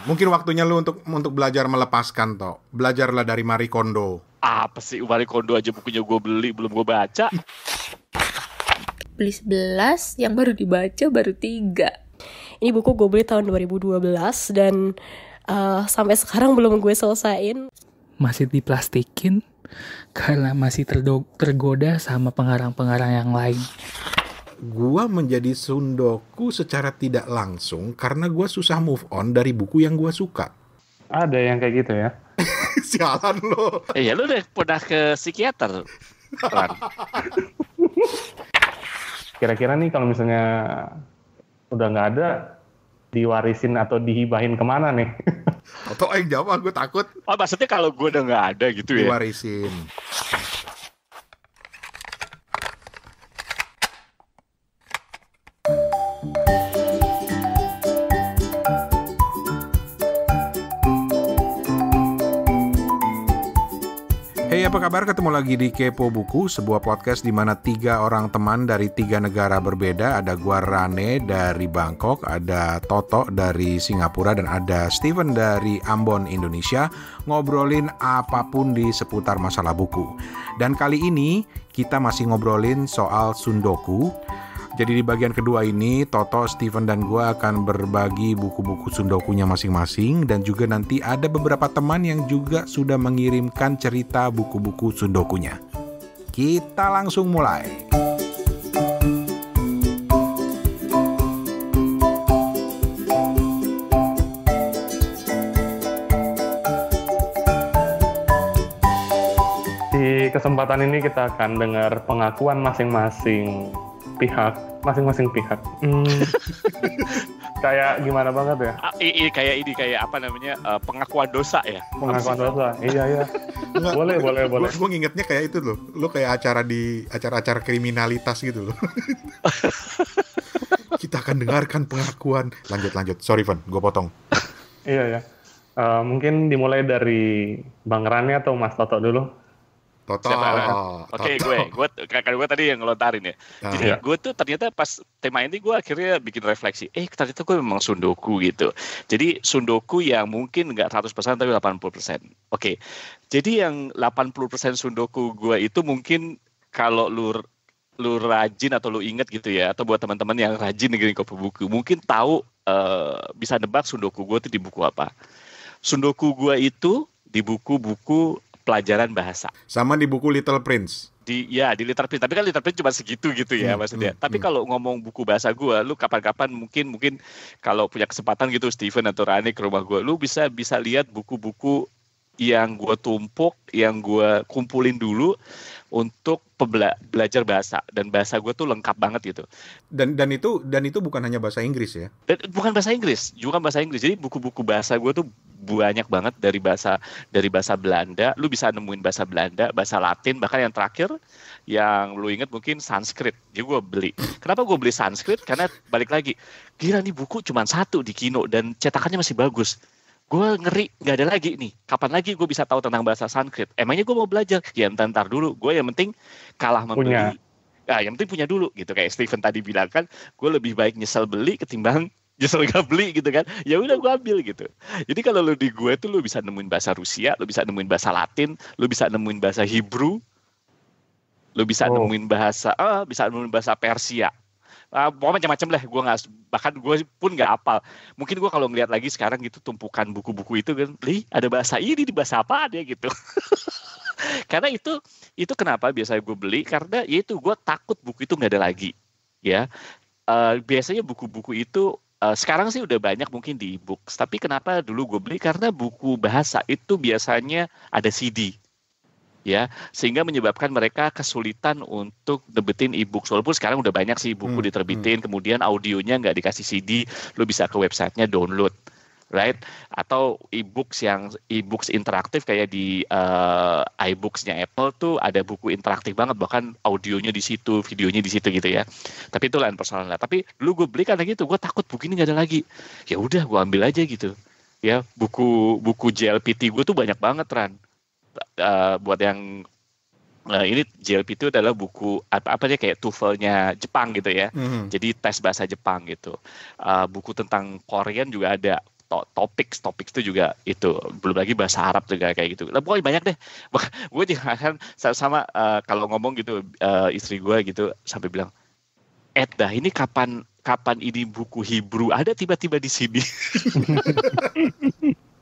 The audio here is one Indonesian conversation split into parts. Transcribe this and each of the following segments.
Mungkin waktunya lu untuk belajar melepaskan, toh. Belajarlah dari Marie Kondo. Apa sih Marie Kondo aja bukunya gue beli, belum gue baca. Beli 11, yang baru dibaca baru 3. Ini buku gue beli tahun 2012 dan sampai sekarang belum gue selesain. Masih diplastikin karena masih tergoda sama pengarang-pengarang yang lain. Gua menjadi sundoku secara tidak langsung karena gua susah move on dari buku yang gua suka. Ada yang kayak gitu ya? Sialan lo. Ya lu udah pernah ke psikiater, Ran? Kira-kira nih kalau misalnya udah nggak ada, diwarisin atau dihibahin kemana nih? Atau yang jawab, gue takut. Oh maksudnya kalau gue udah nggak ada gitu ya? Diwarisin. Hey, apa kabar? Ketemu lagi di Kepo Buku, sebuah podcast di mana 3 orang teman dari 3 negara berbeda. Ada gua Rane dari Bangkok, ada Toto dari Singapura, dan ada Steven dari Ambon, Indonesia, ngobrolin apapun di seputar masalah buku. Dan kali ini kita masih ngobrolin soal sundoku. Jadi di bagian kedua ini, Toto, Steven, dan gue akan berbagi buku-buku sundokunya masing-masing. Dan juga nanti ada beberapa teman yang juga sudah mengirimkan cerita buku-buku sundokunya. Kita langsung mulai. Di kesempatan ini kita akan dengar pengakuan masing-masing pihak. Kayak gimana banget ya? Kayak apa namanya, pengakuan dosa ya? Pengakuan dosa, iya. Boleh. Gue ngingetnya kayak itu loh. Lo kayak acara kriminalitas gitu loh. Kita akan dengarkan pengakuan. Lanjut. Sorry, Van, gue potong. Iya. Mungkin dimulai dari Bang Rani atau Mas Toto dulu. Toto. Oke, gue tadi yang ngelontarin ya. Jadi gue tuh ternyata pas tema ini gue akhirnya bikin refleksi. Ternyata gue memang sundoku gitu. Jadi sundoku yang mungkin nggak 100% tapi 80%. Oke. Jadi yang 80% sundoku gue itu mungkin kalau lu rajin atau lu inget gitu ya, atau buat teman-teman yang rajin dengerin Kepo Buku, mungkin tahu bisa nebak sundoku gue itu di buku apa. Sundoku gue itu di buku-buku pelajaran bahasa. Sama di buku Little Prince. Di Little Prince. Tapi kan Little Prince cuma segitu gitu ya maksudnya. Tapi kalau ngomong buku bahasa gue, lu kapan-kapan mungkin kalau punya kesempatan gitu Steven atau Rani ke rumah gue, lu bisa lihat buku-buku yang gue tumpuk, yang gue kumpulin dulu untuk belajar bahasa, dan bahasa gue tuh lengkap banget gitu. Dan itu bukan hanya bahasa Inggris ya? Bukan bahasa Inggris, juga bahasa Inggris. Jadi buku-buku bahasa gue tuh banyak banget dari bahasa Belanda. Lu bisa nemuin bahasa Belanda, bahasa Latin, bahkan yang terakhir yang lu inget mungkin Sanskrit. Jadi gue beli. Kenapa gue beli Sanskrit? Karena balik lagi, gila nih buku cuma 1 di Kino dan cetakannya masih bagus. Gue ngeri, gak ada lagi nih. Kapan lagi gue bisa tahu tentang bahasa Sanskrit? Emangnya gue mau belajar? Ya ntar dulu. Gue yang penting kalah membeli. Yang penting punya dulu gitu. Kayak Steven tadi bilang kan, gue lebih baik nyesel beli ketimbang nyesel gak beli gitu kan. Ya udah gue ambil gitu. Jadi kalau lu di gue tuh lu bisa nemuin bahasa Rusia, lu bisa nemuin bahasa Latin, lu bisa nemuin bahasa Hebrew, lu bisa nemuin bahasa Persia. Pokoknya macam-macam lah, bahkan gue pun nggak hafal. Mungkin gue kalau ngeliat lagi sekarang gitu tumpukan buku-buku itu kan, ada bahasa ini di bahasa apa dia gitu. Karena itu kenapa biasanya gue beli, karena yaitu gue takut buku itu nggak ada lagi. Ya, biasanya buku-buku itu sekarang sih udah banyak mungkin di e-books. Tapi kenapa dulu gue beli? Karena buku bahasa itu biasanya ada CD. Ya, sehingga menyebabkan mereka kesulitan untuk debetin e-books. Walaupun sekarang udah banyak sih buku diterbitin, kemudian audionya nggak dikasih CD, lo bisa ke websitenya download, right? Atau e-books interaktif kayak di iBooks-nya Apple tuh ada buku interaktif banget, bahkan audionya di situ, videonya di situ gitu ya. Tapi itu lain persoalan lah. Tapi dulu gue beli karena gitu, gue takut buku ini nggak ada lagi. Ya udah, gue ambil aja gitu. Ya, buku JLPT gue tuh banyak banget, Ran. Buat yang ini JLP itu adalah buku apa kayak TOEFL-nya Jepang gitu ya. Jadi tes bahasa Jepang gitu. Buku tentang Korean juga ada. topik itu juga itu, belum lagi bahasa Arab juga kayak gitu. Lah pokoknya banyak deh. Gue juga kan sama kalau ngomong gitu istri gue gitu sampai bilang, dah ini kapan ini buku Hebrew ada tiba-tiba di sini.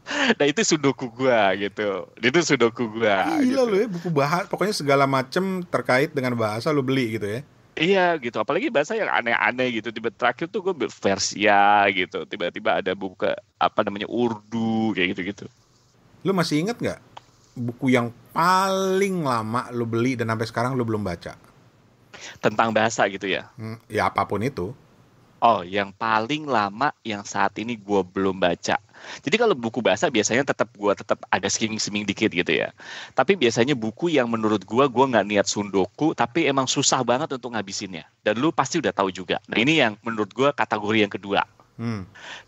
Nah itu sudoku gua gitu. Itu sudoku gua. Gila gitu. lu ya, buku bahasa, pokoknya segala macem terkait dengan bahasa lu beli gitu ya. Iya gitu, apalagi bahasa yang aneh-aneh gitu. Tiba terakhir tuh gue Persia gitu. Tiba-tiba ada buku apa namanya Urdu kayak gitu-gitu. Lu masih inget nggak buku yang paling lama lu beli dan sampai sekarang lu belum baca? Tentang bahasa gitu ya. Ya apapun itu. Oh, yang paling lama yang saat ini gue belum baca. Jadi kalau buku bahasa biasanya tetap ada skimming dikit gitu ya. Tapi biasanya buku yang menurut gue nggak niat sundoku, tapi emang susah banget untuk ngabisinnya. Dan lu pasti udah tahu juga. Nah ini yang menurut gue kategori yang kedua.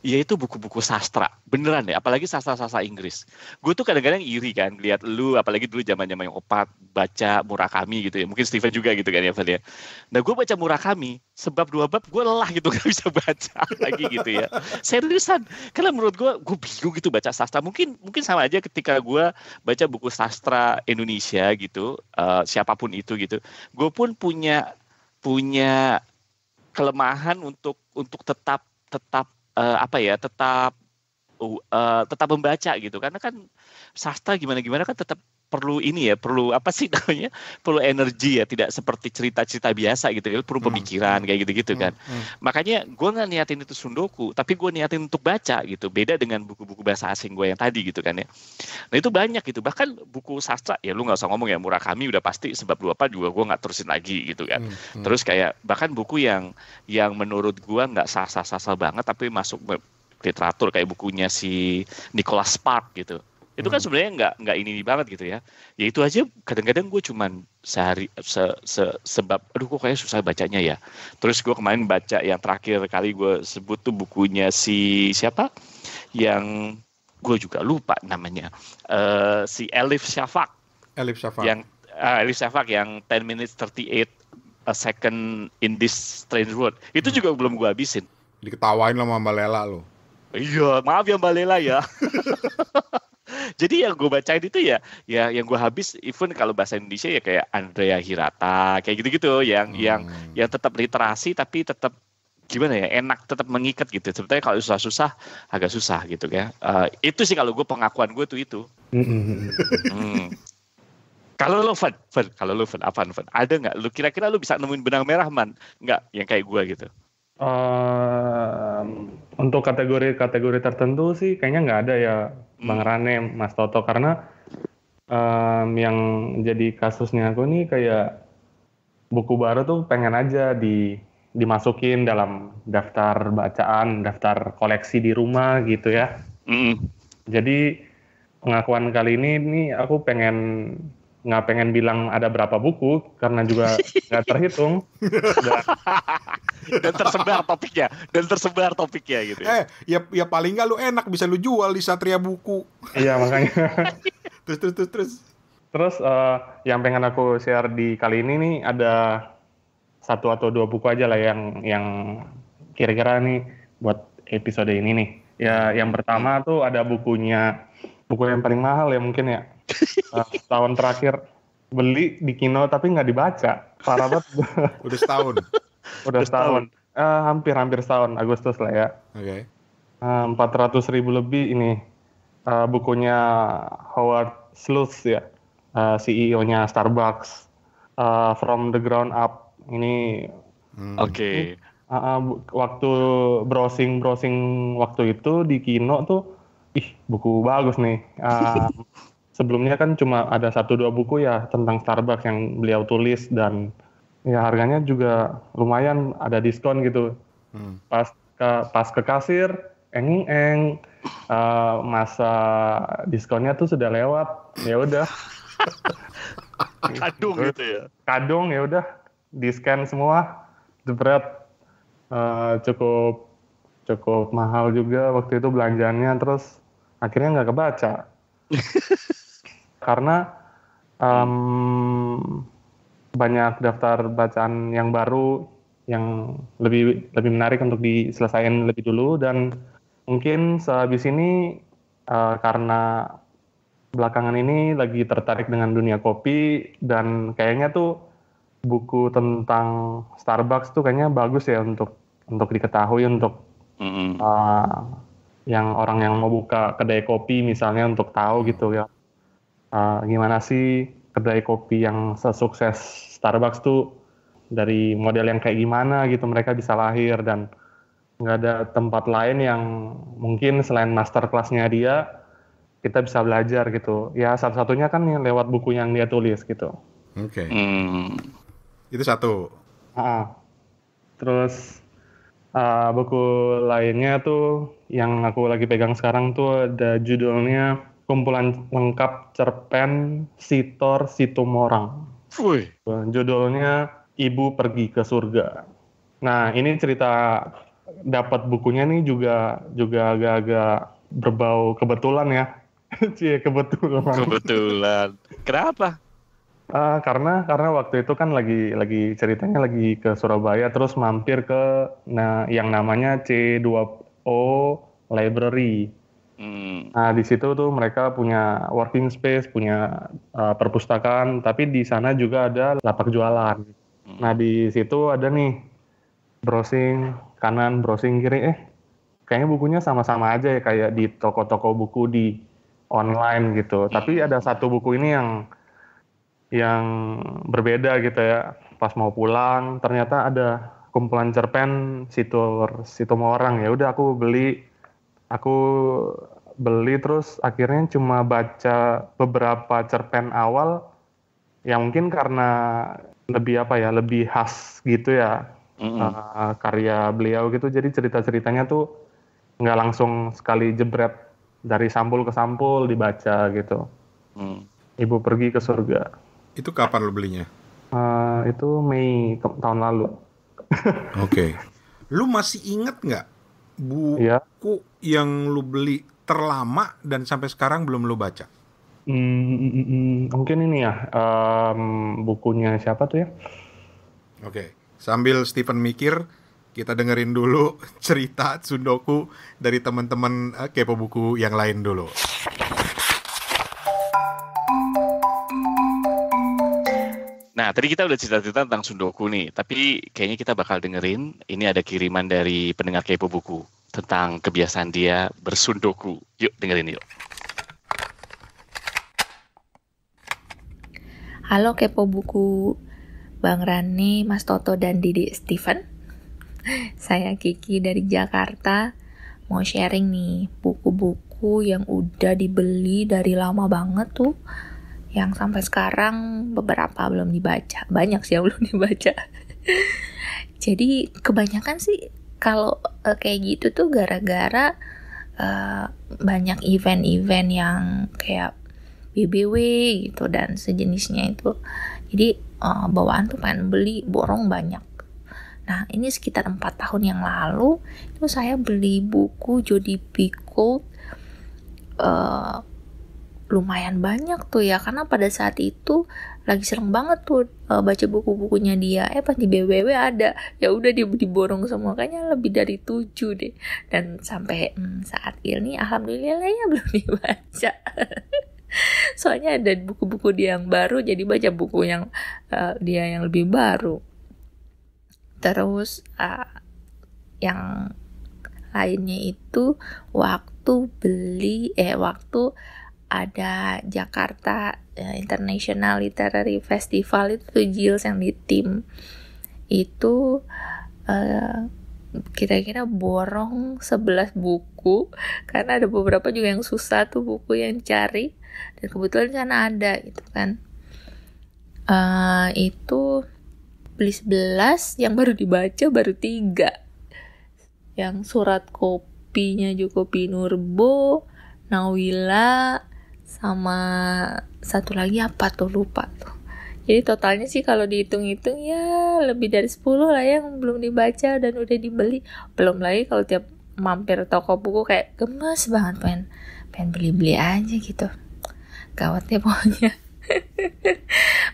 Yaitu buku-buku sastra. Beneran deh, apalagi sastra-sastra Inggris. Gue tuh kadang-kadang iri kan lihat lu, apalagi dulu zaman-zaman yang Opat baca Murakami gitu ya. Mungkin Steven juga gitu kan ya, Val ya. Nah gue baca Murakami, sebab 2 bab gue lelah gitu, gak bisa baca lagi gitu ya. Seriusan, karena menurut gue bingung gitu baca sastra. Mungkin sama aja ketika gue baca buku sastra Indonesia gitu, siapapun itu gitu. Gue pun punya kelemahan untuk tetap membaca gitu, karena kan sastra gimana kan tetap perlu perlu apa sih namanya, perlu energi ya, tidak seperti cerita-cerita biasa gitu ya, perlu pemikiran kayak gitu kan. Makanya gue nggak niatin itu sundoku, tapi gue niatin untuk baca gitu, beda dengan buku-buku bahasa asing gue yang tadi gitu kan ya. Nah itu banyak gitu, bahkan buku sastra ya lu nggak usah ngomong ya, Murakami udah pasti sebab 2 juga gue nggak terusin lagi gitu kan. Terus kayak bahkan buku yang menurut gue nggak sah-sah banget tapi masuk literatur, kayak bukunya si Nicholas Sparks gitu. Itu kan sebenarnya nggak ini banget gitu ya. Ya itu aja kadang-kadang gue cuman sehari sebab aduh kok kayaknya susah bacanya ya. Terus gue kemarin baca yang terakhir kali gue sebut tuh bukunya si siapa? Yang gue juga lupa namanya. Si Elif Shafak. Yang Elif Shafak yang 10 minutes 38 a second in this strange world. Itu juga belum gue habisin. Diketawain sama Mbak Lela lo. Iya, maaf ya Mbak Lela ya. Jadi yang gue bacain itu ya yang gue habis, even kalau bahasa Indonesia ya kayak Andrea Hirata kayak gitu-gitu, yang tetap literasi tapi tetap gimana ya, enak, tetap mengikat gitu. Sebetulnya kalau susah-susah agak susah gitu ya. Itu sih kalau gue, pengakuan gue tuh itu. Kalau lo Van, apaan Van? Ada nggak? Lu kira-kira lu bisa nemuin benang merah man? Nggak, yang kayak gue gitu. Untuk kategori tertentu sih kayaknya nggak ada ya, Bang Rane, Mas Toto, karena yang jadi kasusnya aku nih kayak buku baru tuh pengen aja dimasukin dalam daftar bacaan, daftar koleksi di rumah gitu ya. Jadi pengakuan kali ini aku nggak pengen bilang ada berapa buku karena juga nggak terhitung. Dan tersebar topiknya gitu. Ya paling nggak lu enak bisa lu jual di Satria Buku. Iya makanya. Terus yang pengen aku share di kali ini nih ada 1 atau 2 buku aja lah yang kira-kira nih buat episode ini nih. Ya yang pertama tuh ada buku yang paling mahal ya mungkin ya. Tahun terakhir beli di Kino tapi nggak dibaca, parah banget. Udah setahun. Udah setahun. Hampir setahun, Agustus lah ya. Oke. 400.000 lebih ini bukunya Howard Schultz ya, CEO-nya Starbucks, From the Ground Up. Ini Oke. Waktu browsing waktu itu di Kino tuh, buku bagus nih. Sebelumnya kan cuma ada 1-2 buku ya tentang Starbucks yang beliau tulis, dan ya harganya juga lumayan, ada diskon gitu. Pas ke kasir, masa diskonnya tuh sudah lewat. Ya udah. Kadung gitu ya. Kadung ya udah, di-scan semua. Jebret. Cukup mahal juga waktu itu belanjaannya, terus akhirnya nggak kebaca. Karena banyak daftar bacaan yang baru yang lebih menarik untuk diselesaikan lebih dulu, dan mungkin sehabis ini karena belakangan ini lagi tertarik dengan dunia kopi dan kayaknya tuh buku tentang Starbucks tuh kayaknya bagus ya untuk diketahui untuk yang orang yang mau buka kedai kopi misalnya untuk tahu gitu ya gimana sih kedai kopi yang sesukses Starbucks tuh dari model yang kayak gimana gitu mereka bisa lahir dan nggak ada tempat lain yang mungkin selain master kelasnya dia kita bisa belajar gitu ya satu-satunya kan yang lewat buku yang dia tulis gitu. Oke. Itu satu. Terus buku lainnya tuh yang aku lagi pegang sekarang tuh ada judulnya Kumpulan Lengkap Cerpen Sitor Situmorang. Judulnya Ibu Pergi ke Surga. Nah ini cerita dapat bukunya nih juga agak-agak berbau kebetulan ya. Kebetulan. Kenapa? Karena waktu itu kan lagi ceritanya lagi ke Surabaya terus mampir ke yang namanya C2O Library. Nah di situ tuh mereka punya working space, punya perpustakaan, tapi di sana juga ada lapak jualan. Nah di situ ada nih browsing kanan, browsing kiri, kayaknya bukunya sama-sama aja ya kayak di toko-toko buku di online gitu. Tapi ada satu buku ini yang berbeda gitu ya. Pas mau pulang ternyata ada kumpulan cerpen Situmorang. Ya udah aku beli terus akhirnya cuma baca beberapa cerpen awal yang mungkin karena lebih khas gitu ya karya beliau gitu. Jadi cerita-ceritanya tuh nggak langsung sekali jebret dari sampul ke sampul dibaca gitu. Ibu Pergi ke Surga. Itu kapan lo belinya? Itu Mei tahun lalu. Oke. Lu masih inget nggak buku yang lu beli terlama dan sampai sekarang belum lu baca? Mungkin ini ya bukunya siapa tuh ya? Oke. Sambil Stephen mikir, kita dengerin dulu cerita Sundoku dari teman-teman Kepo Buku yang lain dulu. Nah, tadi kita udah cerita-cerita tentang Sundoku nih, tapi kayaknya kita bakal dengerin, ini ada kiriman dari pendengar Kepo Buku tentang kebiasaan dia bersundoku. Yuk, dengerin yuk. Halo Kepo Buku, Bang Rani, Mas Toto, dan Didi Steven. Saya Kiki dari Jakarta, mau sharing nih buku-buku yang udah dibeli dari lama banget tuh, yang sampai sekarang beberapa belum dibaca. Banyak sih yang belum dibaca. Jadi kebanyakan sih kalau kayak gitu tuh gara-gara banyak event-event yang kayak BBW gitu dan sejenisnya itu. Jadi bawaan tuh pengen beli, borong banyak. Nah ini sekitar 4 tahun yang lalu itu saya beli buku Jodi Picoult, lumayan banyak tuh ya, karena pada saat itu lagi seneng banget tuh baca buku-bukunya dia. Pas di BBW ada, ya udah diborong semua, kayaknya lebih dari 7 deh. Dan sampai saat ini alhamdulillah ya belum dibaca. Soalnya ada buku-buku dia yang baru, jadi baca buku yang dia yang lebih baru. Terus yang lainnya itu waktu ada Jakarta International Literary Festival itu tuh Jils yang di tim itu kira-kira borong 11 buku karena ada beberapa juga yang susah tuh buku yang cari dan kebetulan kan ada gitu kan. Itu beli 11, yang baru dibaca baru 3, yang Surat Kopinya Joko Pinurbo, Nawila, sama satu lagi apa tuh lupa tuh. Jadi totalnya sih kalau dihitung-hitung ya lebih dari 10 lah yang belum dibaca dan udah dibeli. Belum lagi kalau tiap mampir toko buku kayak gemes banget pengen beli-beli aja gitu. Gawat ya pokoknya.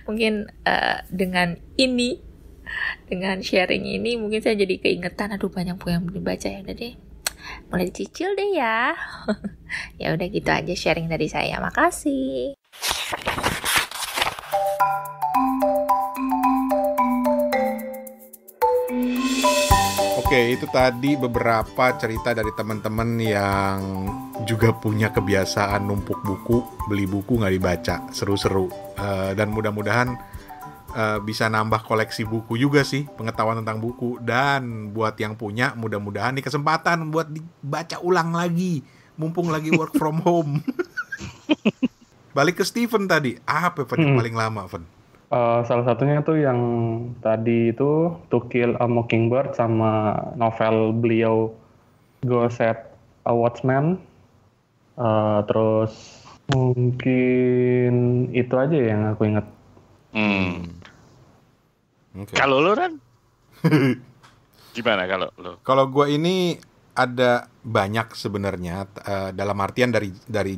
Mungkin dengan sharing ini mungkin saya jadi keingetan, aduh banyak buku yang belum dibaca, ya udah deh Mulai dicicil deh ya. Ya udah gitu aja sharing dari saya. Makasih. Oke, itu tadi beberapa cerita dari teman-teman yang juga punya kebiasaan numpuk buku, beli buku nggak dibaca, seru-seru. Dan mudah-mudahan bisa nambah koleksi buku juga sih, pengetahuan tentang buku. Dan buat yang punya, mudah-mudahan nih kesempatan buat dibaca ulang lagi, mumpung lagi work from home. Balik ke Steven tadi, apa yang paling lama, Fen? Salah satunya tuh yang tadi itu To Kill a Mockingbird sama novel beliau Go Set a Watchman. Terus mungkin itu aja yang aku ingat. Okay. Kalau lo Ran? Gimana kalau lo? Kalau gue ini ada banyak sebenarnya dalam artian dari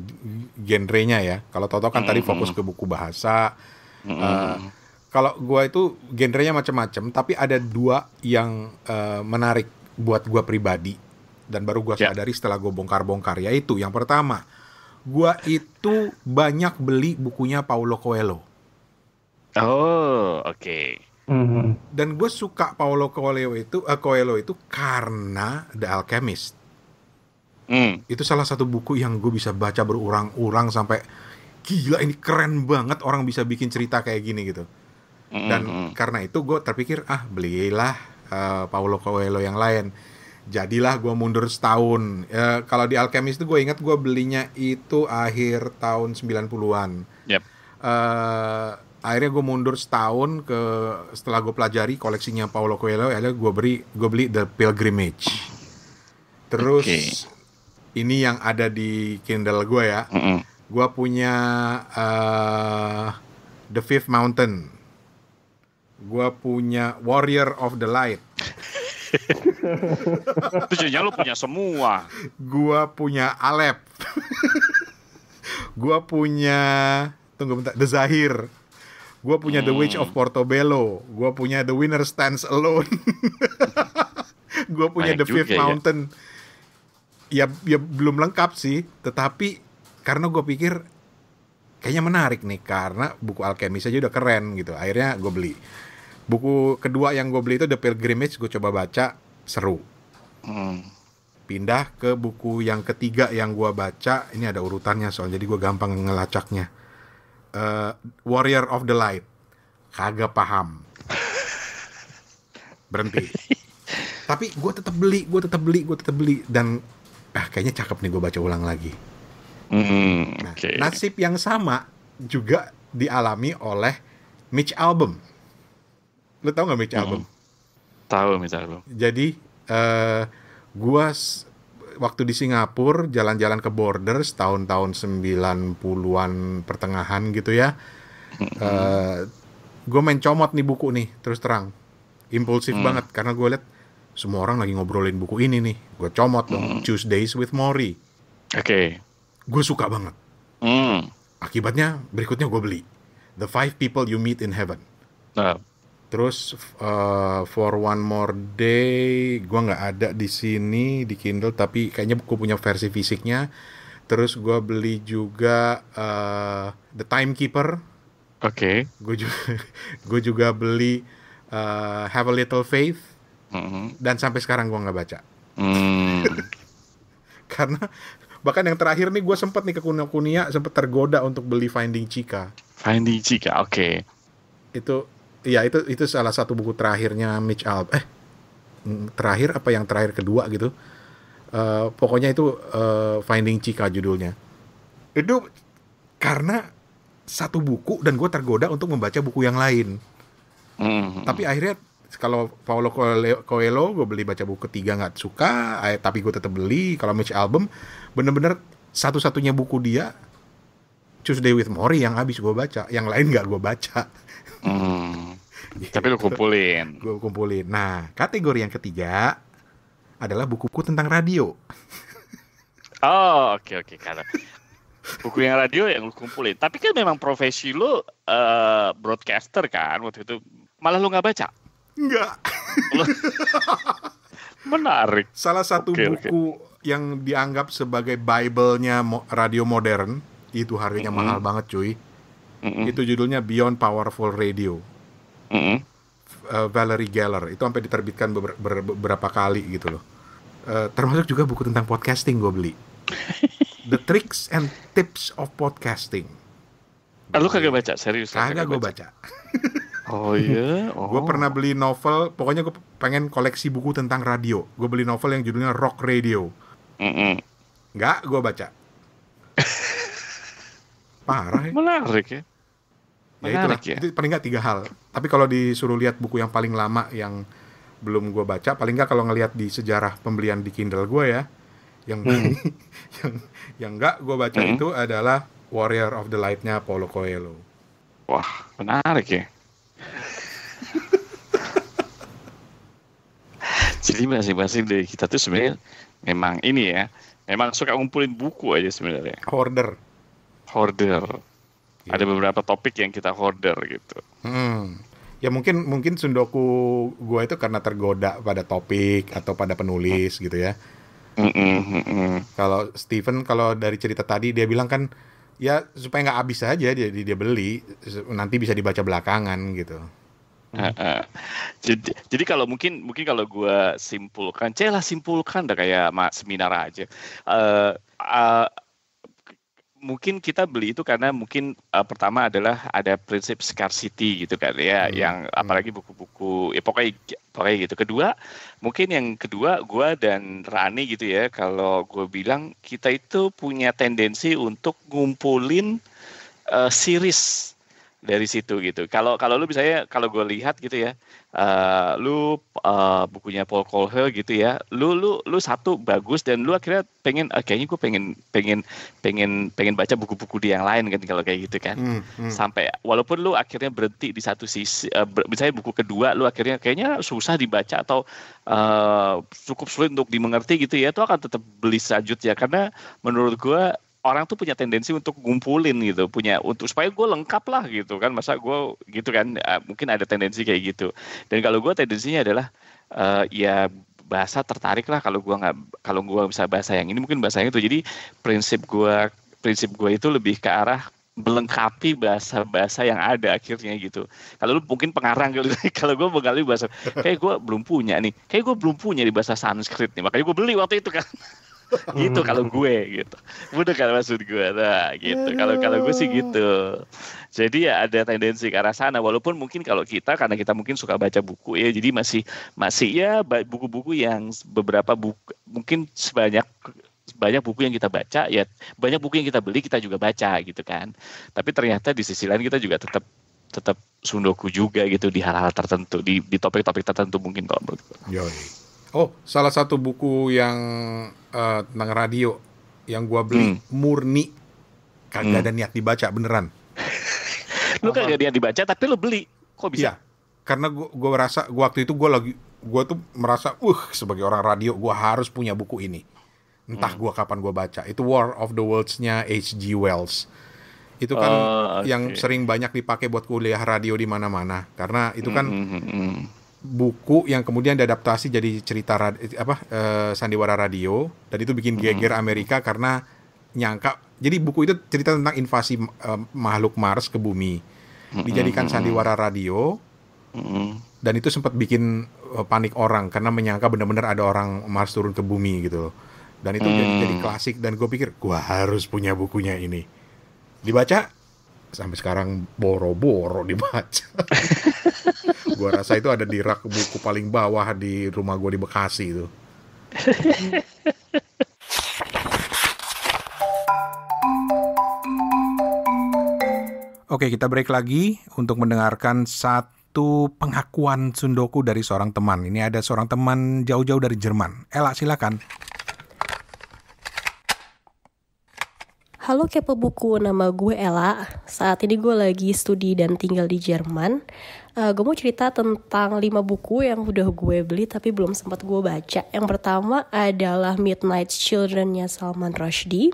genrenya ya. Kalau Toto kan tadi fokus ke buku bahasa. Kalau gue itu genrenya macam-macam, tapi ada 2 yang menarik buat gue pribadi dan baru gue sadari setelah gue bongkar-bongkar, yaitu yang pertama, gue itu banyak beli bukunya Paulo Coelho. Oh, oke. Dan gue suka Paulo Coelho itu karena The Alchemist. Itu salah satu buku yang gue bisa baca berulang-ulang sampai gila, ini keren banget orang bisa bikin cerita kayak gini gitu. Dan karena itu gue terpikir belilah Paulo Coelho yang lain. Jadilah gue mundur setahun. Kalau di Alchemist itu gue ingat gue belinya itu akhir tahun 90-an. Yep. Akhirnya gue mundur setahun setelah gue pelajari koleksinya Paulo Coelho, akhirnya gue beli The Pilgrimage. Terus ini yang ada di Kindle gue ya. Gue punya The Fifth Mountain. Gue punya Warrior of the Light. Tujuannya lo punya semua. Gue punya Alep. Gue punya The Zahir. Gue punya The Witch of Portobello. Gue punya The Winner Stands Alone. Gue punya The Fifth Mountain. Ya belum lengkap sih, tetapi karena gue pikir kayaknya menarik nih, karena buku Alchemist aja udah keren gitu. Akhirnya gue beli. Buku kedua yang gue beli itu The Pilgrimage, gue coba baca, seru. Pindah ke buku yang ketiga yang gue baca, ini ada urutannya soalnya jadi gue gampang ngelacaknya. Warrior of the Light, kagak paham. Berhenti. Tapi gue tetap beli dan kayaknya cakep nih, gue baca ulang lagi. Nasib yang sama juga dialami oleh Mitch Albom. Lo tau gak Mitch Albom? Tahu Mitch Albom. Jadi gue waktu di Singapura jalan-jalan ke Borders tahun-tahun 90-an pertengahan gitu ya. Gue main comot nih buku nih, terus terang. Impulsif banget karena gue liat semua orang lagi ngobrolin buku ini nih. Gue comot dong, Tuesdays with Morrie. Oke. Gue suka banget. Akibatnya berikutnya gue beli The 5 People You Meet in Heaven. Terus For One More Day gue nggak ada di sini di Kindle, tapi kayaknya gue punya versi fisiknya. Terus gue beli juga The Timekeeper. Oke. Gue juga beli Have a Little Faith. Dan sampai sekarang gue nggak baca. Karena bahkan yang terakhir nih gue sempet nih ke Kinokuniya, sempet tergoda untuk beli Finding Chica. Finding Chica, oke. Itu salah satu buku terakhirnya Mitch Albom. Terakhir apa yang terakhir kedua gitu. Pokoknya itu Finding Chica judulnya. Itu karena satu buku dan gue tergoda untuk membaca buku yang lain. Tapi akhirnya kalau Paulo Coelho gue beli, baca buku ketiga nggak suka, tapi gue tetap beli. Kalau Mitch Albom bener-bener satu-satunya buku dia Tuesday with Morrie yang habis gue baca, yang lain nggak gue baca. Tapi lu kumpulin. Gue kumpulin. Nah, kategori yang ketiga adalah buku-buku tentang radio. Oh, oke. Karena buku yang radio yang lu kumpulin. Tapi kan memang profesi lu broadcaster kan waktu itu. Malah lu nggak baca? Enggak. Menarik. Salah satu buku yang dianggap sebagai Bible-nya radio modern, itu harganya mahal banget cuy. Itu judulnya Beyond Powerful Radio. Valerie Geller, itu sampai diterbitkan beberapa kali gitu loh. Termasuk juga buku tentang podcasting gue beli. The Tricks and Tips of Podcasting. Lu kagak baca? Serius? Kagak gue baca. Oh iya? Gue pernah beli novel, pokoknya gue pengen koleksi buku tentang radio. Gue beli novel yang judulnya Rock Radio. Nggak, gue baca. Parah ya. Menarik ya. Ya itulah, itu paling nggak 3 hal. Tapi kalau disuruh lihat buku yang paling lama yang belum gue baca, paling nggak kalau ngelihat di sejarah pembelian di Kindle gue ya, yang yang nggak gue baca itu adalah Warrior of the Light-nya Paulo Coelho. Wah, menarik ya. Jadi masing-masing dari kita tuh sebenarnya memang ini ya, memang suka ngumpulin buku aja sebenarnya. Hoarder. Ada beberapa topik yang kita hoarder gitu. Ya mungkin sundoku gue itu karena tergoda pada topik atau pada penulis gitu ya. Kalau Stephen, kalau dari cerita tadi dia bilang kan ya supaya nggak habis aja dia beli, nanti bisa dibaca belakangan gitu. Jadi kalau mungkin kalau gue simpulkan dah kayak seminar aja. Mungkin kita beli itu karena mungkin pertama adalah ada prinsip scarcity gitu kan ya, yang apalagi buku-buku ya pokoknya gitu. Yang kedua gue dan Rani gitu ya, kalau gue bilang kita itu punya tendensi untuk ngumpulin series dari situ gitu. Kalau lu misalnya, kalau gue lihat gitu ya, bukunya Paul Coelho gitu ya, lu satu bagus dan lu akhirnya kayaknya gue pengen baca buku-buku di yang lain kan, kalau kayak gitu kan. Sampai walaupun lu akhirnya berhenti di satu sisi, misalnya buku kedua lu akhirnya kayaknya susah dibaca atau cukup sulit untuk dimengerti gitu ya, itu akan tetap beli selanjutnya, karena menurut gue orang tuh punya tendensi untuk ngumpulin gitu, untuk supaya gue lengkap lah gitu kan, masa gue gitu kan, mungkin ada tendensi kayak gitu. Dan kalau gue tendensinya adalah ya bahasa tertarik lah, kalau gue bisa bahasa yang ini mungkin bahasa yang itu. Jadi prinsip gue itu lebih ke arah melengkapi bahasa yang ada akhirnya gitu. Kalau lu mungkin pengarang gitu, kalau gue menggali bahasa, kayak gue belum punya nih di bahasa Sanskrit nih, makanya gue beli waktu itu kan. Gitu kalau gue gitu, bener kan maksud gue, nah gitu. Kalau gue sih gitu. Jadi ya ada tendensi ke arah sana, walaupun mungkin kalau kita, karena kita mungkin suka baca buku ya, jadi masih ya buku-buku yang beberapa buku, mungkin banyak buku yang kita baca ya, banyak buku yang kita beli kita juga baca gitu kan. Tapi ternyata di sisi lain kita juga tetap sundoku juga gitu di hal-hal tertentu, di topik-topik tertentu mungkin kalau menurut gue. Oh, salah satu buku yang tentang radio yang gua beli murni kagak ada niat dibaca beneran. Lu kagak ada niat dibaca tapi lu beli, kok bisa? Iya, karena gua rasa waktu itu gua tuh merasa sebagai orang radio gua harus punya buku ini. Entah gua kapan gua baca. Itu War of the Worlds-nya H.G. Wells. Itu kan yang sering banyak dipakai buat kuliah radio di mana-mana, karena itu kan buku yang kemudian diadaptasi jadi cerita sandiwara radio, dan itu bikin geger Amerika karena nyangka, jadi buku itu cerita tentang invasi makhluk Mars ke bumi, dijadikan sandiwara radio, dan itu sempat bikin panik orang karena menyangka benar-benar ada orang Mars turun ke bumi gitu, dan itu jadi klasik, dan gue pikir gue harus punya bukunya ini. Dibaca sampai sekarang boro-boro dibaca. Gue rasa itu ada di rak buku paling bawah di rumah gue di Bekasi itu. Oke, kita break lagi untuk mendengarkan satu pengakuan sundoku dari seorang teman. Ini ada seorang teman jauh-jauh dari Jerman. Ella, silakan. Halo Kepo Buku, nama gue Ella. Saat ini gue lagi studi dan tinggal di Jerman. Gue mau cerita tentang 5 buku yang udah gue beli tapi belum sempat gue baca. Yang pertama adalah Midnight Children-nya Salman Rushdie.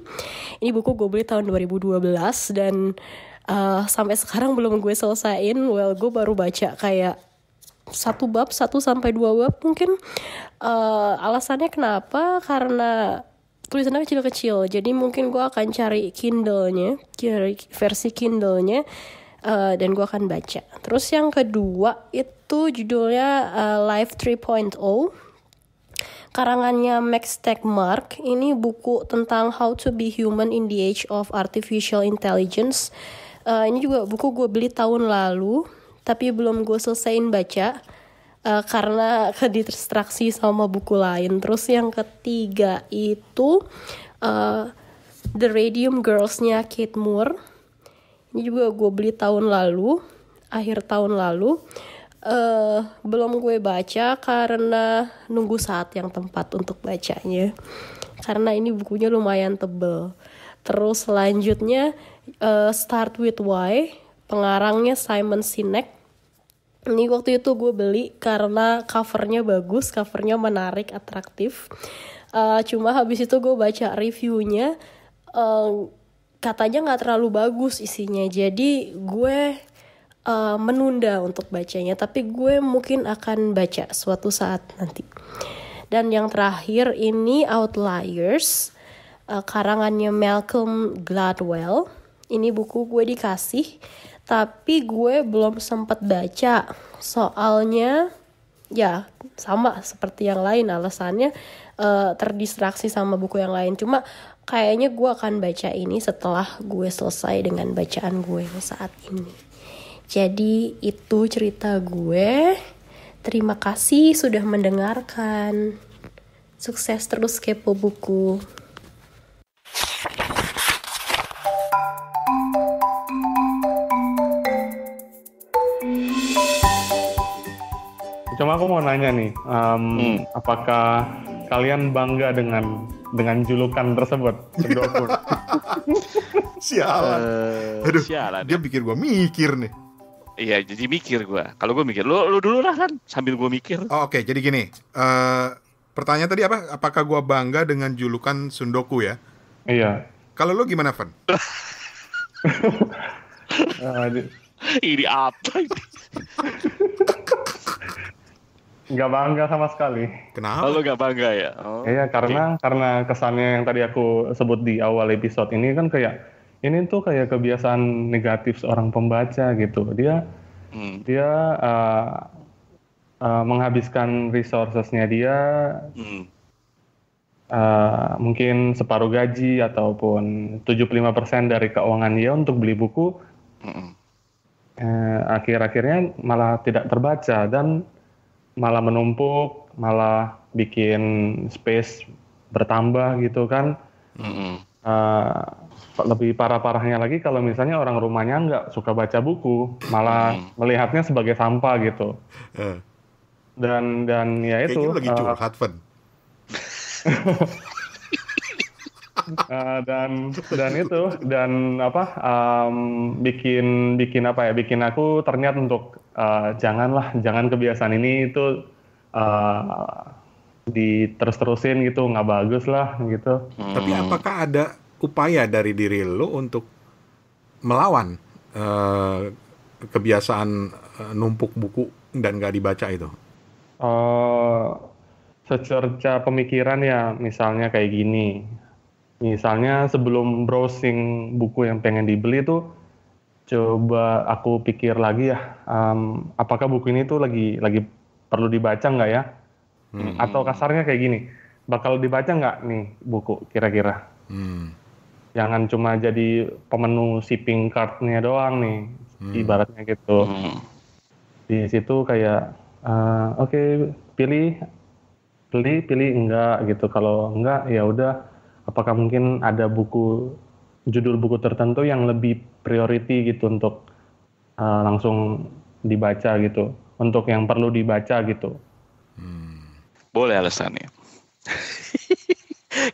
Ini buku gue beli tahun 2012 dan sampai sekarang belum gue selesain. Gue baru baca kayak 1 bab, 1 sampai 2 bab mungkin. Alasannya kenapa? Karena tulisannya kecil-kecil. Jadi mungkin gue akan cari Kindle-nya, cari versi Kindle-nya, dan gue akan baca. Terus yang kedua itu judulnya Life 3.0, karangannya Max Tegmark. Ini buku tentang How to be Human in the Age of Artificial Intelligence. Ini juga buku gue beli tahun lalu, tapi belum gue selesaiin baca. Karena kedistraksi sama buku lain. Terus yang ketiga itu The Radium Girls-nya Kate Moore. Ini juga gue beli tahun lalu, akhir tahun lalu. Belum gue baca karena nunggu saat yang tepat untuk bacanya. Karena ini bukunya lumayan tebel. Terus selanjutnya Start With Why, pengarangnya Simon Sinek. Ini waktu itu gue beli karena covernya bagus, covernya menarik, atraktif. Cuma habis itu gue baca reviewnya, katanya nggak terlalu bagus isinya. Jadi gue menunda untuk bacanya, tapi gue mungkin akan baca suatu saat nanti. Dan yang terakhir ini Outliers, karangannya Malcolm Gladwell. Ini buku gue dikasih, tapi gue belum sempat baca. Soalnya ya sama seperti yang lain, alasannya terdistraksi sama buku yang lain. Cuma kayaknya gue akan baca ini setelah gue selesai dengan bacaan gue saat ini. Jadi itu cerita gue. Terima kasih sudah mendengarkan. Sukses terus kepo buku. Cuma aku mau nanya nih, apakah kalian bangga dengan julukan tersebut? Sialan. Aduh, Sialan. dia pikir gue mikir nih. Iya, jadi mikir gue. Kalau gue mikir, lu dulu lah kan, sambil gue mikir. Oh, oke, jadi gini. Pertanyaan tadi apa? Apakah gue bangga dengan julukan Sundoku ya? Iya. Kalau lu gimana, Van? Ini apa ini? Nggak bangga sama sekali. Kenapa? Lu gak bangga ya? Oh. Iya, karena kesannya yang tadi aku sebut di awal episode ini kan kayak ini tuh kayak kebiasaan negatif seorang pembaca gitu. Dia menghabiskan resourcesnya dia mungkin separuh gaji ataupun 75% dari keuangan dia untuk beli buku. Akhir-akhirnya malah tidak terbaca dan malah menumpuk, malah bikin space bertambah gitu kan. Lebih parah-parahnya lagi kalau misalnya orang rumahnya nggak suka baca buku, malah melihatnya sebagai sampah gitu. Dan ya itu. Kayaknya lagi curhat, Van. Bikin aku terniat untuk jangan kebiasaan ini itu diterus-terusin gitu, nggak bagus lah gitu. Tapi apakah ada upaya dari diri lo untuk melawan kebiasaan numpuk buku dan nggak dibaca itu? Secerca pemikiran ya, misalnya kayak gini. Misalnya sebelum browsing buku yang pengen dibeli tuh, coba aku pikir lagi ya, apakah buku ini tuh lagi perlu dibaca nggak ya? Atau kasarnya kayak gini, bakal dibaca nggak nih buku kira-kira? Jangan cuma jadi pemenuh shipping cart-nya doang nih, ibaratnya gitu. Di situ kayak, oke, pilih enggak gitu. Kalau enggak ya udah, apakah mungkin ada judul buku tertentu yang lebih priority gitu untuk langsung dibaca gitu, untuk yang perlu dibaca gitu. Boleh alasannya.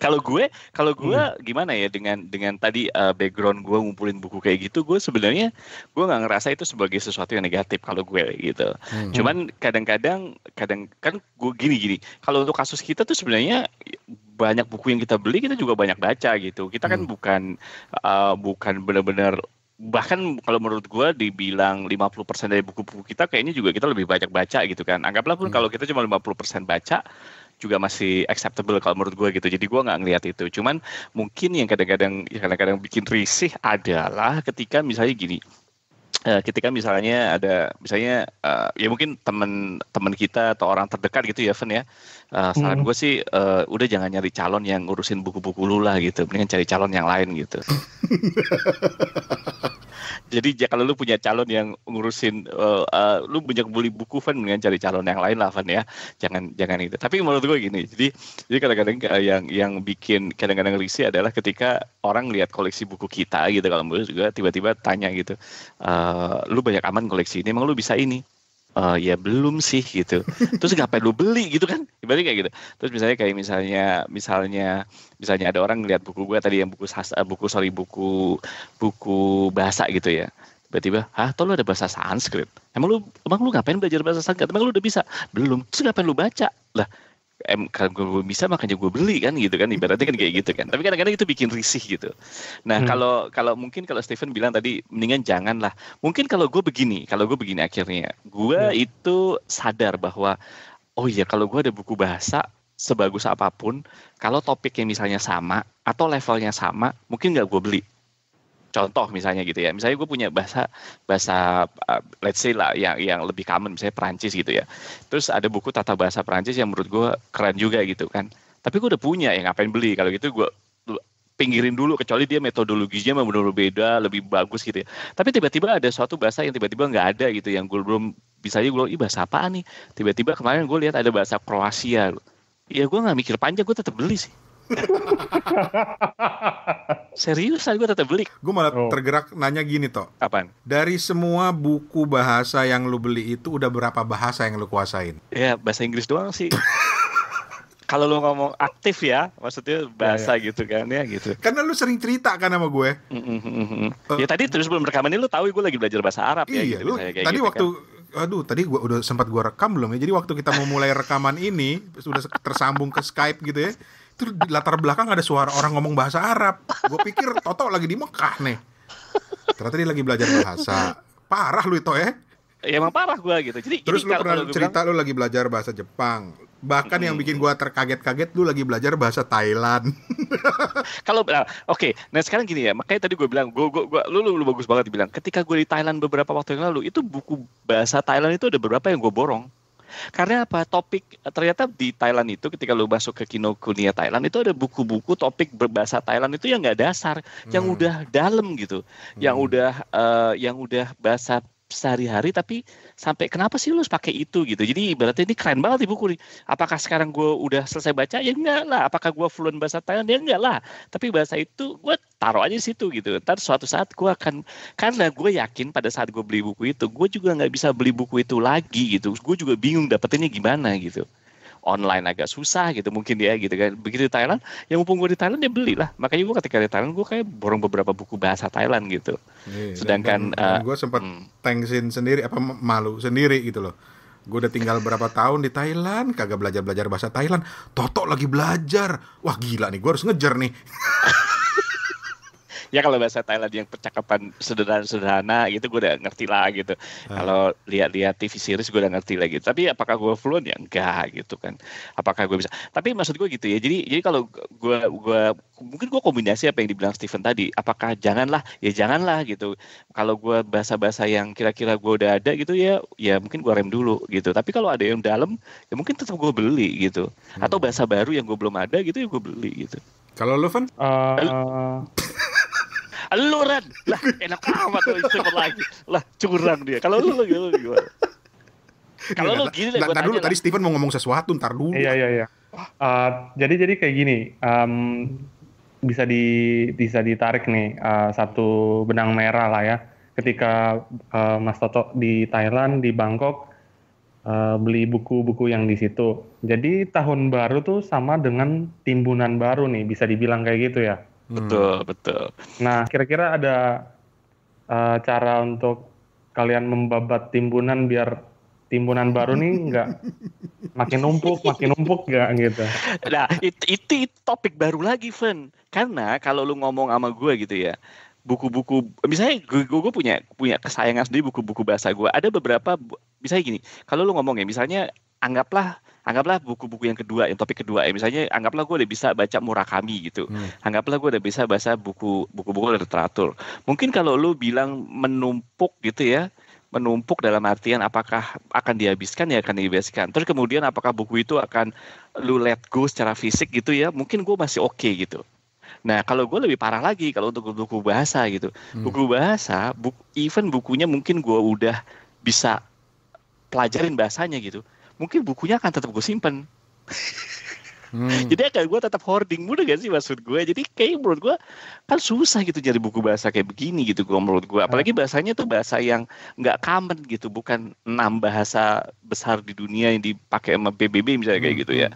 Kalau gue gimana ya dengan tadi background gue ngumpulin buku kayak gitu, gue sebenarnya gue nggak ngerasa itu sebagai sesuatu yang negatif kalau gue gitu. Cuman kadang-kadang kan gue gini. Kalau untuk kasus kita tuh sebenarnya banyak buku yang kita beli, kita juga banyak baca gitu. Kita kan bukan benar-benar, bahkan kalau menurut gue dibilang 50% dari buku-buku kita kayaknya juga kita lebih banyak baca gitu kan. Anggaplah pun kalau kita cuma 50% baca, juga masih acceptable kalau menurut gue gitu. Jadi gue nggak ngelihat itu. Cuman mungkin yang kadang-kadang bikin risih adalah ketika misalnya gini. Ketika misalnya ada ya mungkin teman kita atau orang terdekat gitu ya Fen ya, saran gue sih udah jangan nyari calon yang ngurusin buku-buku lu lah gitu, mendingan cari calon yang lain gitu. Jadi kalau lu punya calon yang ngurusin, lu banyak beli buku Van, mendingan cari calon yang lain lah Van ya. Jangan itu. Tapi menurut gue gini, jadi kadang-kadang yang bikin kadang-kadang risih adalah ketika orang lihat koleksi buku kita gitu, kalau menurut juga tiba-tiba tanya gitu, lu banyak aman koleksi ini, emang lu bisa ini? Ya belum sih gitu. Terus ngapain lu beli gitu kan? Ibaratnya kayak gitu. Terus misalnya ada orang ngeliat buku gue tadi yang buku bahasa gitu ya. Tiba-tiba, toh lu ada bahasa Sanskrit. Emang lu ngapain belajar bahasa Sanskrit? Emang lu udah bisa? Belum. Terus ngapain lu baca? Lah, kalau gue bisa makanya gue beli kan gitu kan, ibaratnya kan kayak gitu kan. Tapi kadang-kadang itu bikin risih gitu. Nah kalau Stephen bilang tadi mendingan jangan lah. Mungkin kalau gue begini akhirnya gue itu sadar bahwa oh iya, kalau gue ada buku bahasa sebagus apapun, kalau topiknya misalnya sama atau levelnya sama, mungkin nggak gue beli. Contoh misalnya gitu ya, misalnya gue punya bahasa let's say lah yang lebih common, misalnya Perancis gitu ya. Terus ada buku tata bahasa Perancis yang menurut gue keren juga gitu kan. Tapi gue udah punya, ya ngapain beli? Kalau gitu gue pinggirin dulu, kecuali dia metodologinya benar-benar beda, lebih bagus gitu ya. Tapi tiba-tiba ada suatu bahasa yang tiba-tiba nggak ada gitu, yang gue belum bisa aja gue bahasa apaan nih? Tiba-tiba kemarin gue lihat ada bahasa Kroasia. Ya gue nggak mikir panjang, gue tetap beli sih. Seriusan gue tetap beli. Gue malah tergerak nanya gini toh. Apaan? Dari semua buku bahasa yang lu beli itu udah berapa bahasa yang lu kuasain? Ya bahasa Inggris doang sih. Kalau lu ngomong aktif ya, maksudnya bahasa gitu kan ya gitu. Karena lu sering cerita kan sama gue. Ya tadi terus belum rekaman ini lu tahu gue lagi belajar bahasa Arab ya. Iya, gitu, lu kayak tadi gitu, waktu kan. tadi gue udah sempat gue rekam belum ya. Jadi waktu kita mau mulai rekaman ini sudah tersambung ke Skype gitu ya. Itu di latar belakang ada suara orang ngomong bahasa Arab. Gue pikir Toto lagi di Mekah nih. Ternyata dia lagi belajar bahasa. Parah lu itu ya. Ya emang parah gue gitu. Jadi terus lu pernah cerita bilang, lu lagi belajar bahasa Jepang. Bahkan yang bikin gue terkaget-kaget lu lagi belajar bahasa Thailand. Kalau oke, nah sekarang gini ya, makanya tadi gue bilang lu bagus banget dibilang. Ketika gue di Thailand beberapa waktu yang lalu, itu buku bahasa Thailand itu ada beberapa yang gue borong. Karena apa? Topik ternyata di Thailand itu ketika lu masuk ke Kinokuniya Thailand itu ada buku-buku topik berbahasa Thailand itu yang nggak dasar, yang udah dalam gitu, yang udah bahasa sehari-hari, tapi sampai kenapa sih lu harus pakai itu gitu. Jadi ibaratnya ini keren banget di buku nih. Apakah sekarang gue udah selesai baca? Ya enggak lah. Apakah gue fluent bahasa Thailand? Ya enggak lah. Tapi bahasa itu gue taruh aja di situ gitu. Ntar suatu saat gue akan, karena gue yakin pada saat gue beli buku itu, gue juga nggak bisa beli buku itu lagi gitu. Gue juga bingung dapetinnya gimana gitu. Online agak susah gitu mungkin dia gitu kan. Begitu di Thailand, ya mumpung gue di Thailand ya belilah. Makanya gue ketika di Thailand gue kayak borong beberapa buku bahasa Thailand gitu. Sedangkan dan gue sempat thanksin sendiri, malu sendiri gitu loh. Gue udah tinggal berapa tahun di Thailand, kagak belajar bahasa Thailand. Toto lagi belajar. Wah gila nih, gue harus ngejar nih. Ya kalau bahasa Thailand yang percakapan sederhana gitu gue udah ngerti lah gitu. Kalau lihat TV series gue udah ngerti lah gitu. Tapi apakah gue fluent ya enggak gitu kan. Apakah gue bisa? Tapi maksud gue gitu ya. Jadi kalau gue mungkin gue kombinasi apa yang dibilang Stephen tadi. Apakah janganlah? Ya janganlah gitu. Kalau gue bahasa-bahasa yang kira-kira gue udah ada gitu ya mungkin gue rem dulu gitu. Tapi kalau ada yang dalam ya mungkin tetap gue beli gitu. Atau bahasa baru yang gue belum ada gitu ya gue beli gitu. Kalau lu Van? Lu Ren, lah enak amat tuh Stephen lagi, lah curang dia. Kalau lu gimana? Kalau lu gini deh, ntar dulu tadi Stephen mau ngomong sesuatu, ntar dulu. Iya. Jadi kayak gini, bisa ditarik nih satu benang merah lah ya. Ketika Mas Toto di Thailand, di Bangkok, beli buku-buku yang di situ. Jadi tahun baru tuh sama dengan timbunan baru nih, bisa dibilang kayak gitu ya. Betul. Nah, kira-kira ada cara untuk kalian membabat timbunan biar timbunan baru nih nggak makin numpuk nggak gitu? Nah, itu topik baru lagi, Fen. Karena kalau lu ngomong sama gue gitu ya, buku-buku, misalnya gue punya kesayangan sendiri buku-buku bahasa gue. Ada beberapa, misalnya gini, kalau lu ngomong ya, misalnya anggaplah buku-buku yang kedua, yang topik kedua ya. Misalnya anggaplah gue udah bisa baca Murakami gitu. Anggaplah gue udah bisa baca buku-buku literatur. Mungkin kalau lu bilang menumpuk gitu ya, menumpuk dalam artian apakah akan dihabiskan ya akan dihabiskan. Terus kemudian apakah buku itu akan lu let go secara fisik gitu ya, mungkin gue masih oke gitu. Nah kalau gue lebih parah lagi kalau untuk buku bahasa gitu. Buku bahasa, even bukunya mungkin gue udah bisa pelajarin bahasanya gitu. Mungkin bukunya akan tetap gue simpen. Jadi akan gue tetap hoarding. Mudah gak sih maksud gue? Jadi kayak menurut gue kan susah gitu jadi buku bahasa kayak begini gitu gue menurut gue. Apalagi bahasanya tuh bahasa yang gak common gitu. Bukan 6 bahasa besar di dunia yang dipakai sama PBB misalnya kayak gitu ya.